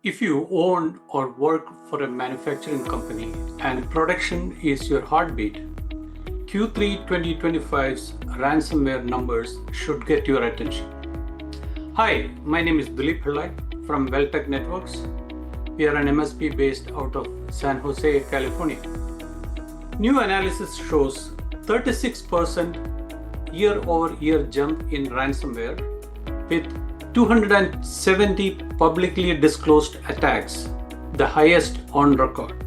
If you own or work for a manufacturing company and production is your heartbeat, Q3 2025's ransomware numbers should get your attention. Hi, my name is Dilip Pillai from Veltec Networks. We are an MSP based out of San Jose, California. New analysis shows 36% year-over-year jump in ransomware with 270 publicly disclosed attacks, the highest on record.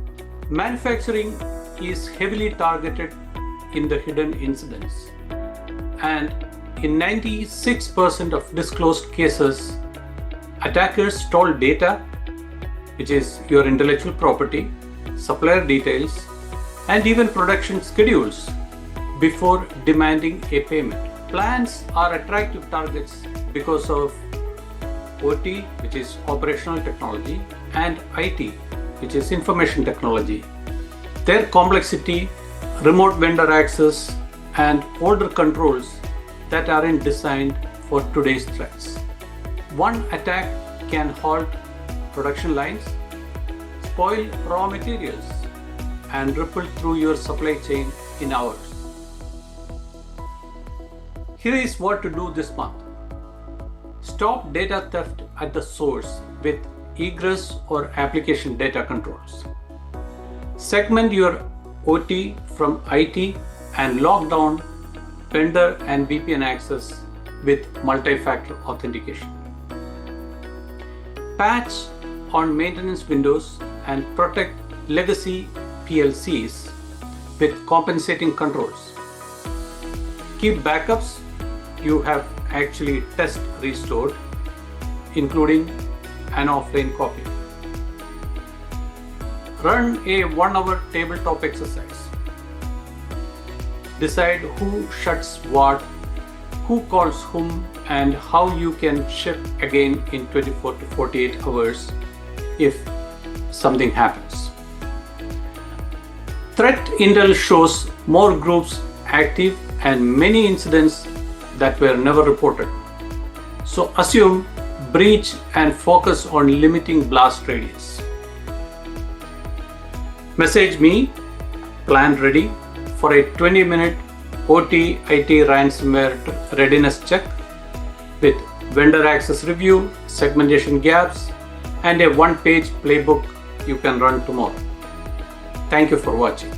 Manufacturing is heavily targeted in the hidden incidents, and in 96% of disclosed cases, attackers stole data, which is your intellectual property, supplier details, and even production schedules before demanding a payment. Plans are attractive targets because of OT, which is operational technology, and IT, which is information technology. Their complexity, remote vendor access, and older controls that aren't designed for today's threats. One attack can halt production lines, spoil raw materials, and ripple through your supply chain in hours. Here is what to do this month. Stop data theft at the source with egress or application data controls. Segment your OT from IT and lock down vendor and VPN access with multi-factor authentication. Patch on maintenance windows and protect legacy PLCs with compensating controls. Keep backups you have actually test restored, including an offline copy. Run a 1-hour tabletop exercise. Decide who shuts what, who calls whom, and how you can ship again in 24 to 48 hours if something happens. Threat intel shows more groups active and many incidents that were never reported. So assume breach and focus on limiting blast radius. Message me, plan ready, for a 20-minute OT IT ransomware readiness check with vendor access review, segmentation gaps, and a one-page playbook you can run tomorrow. Thank you for watching.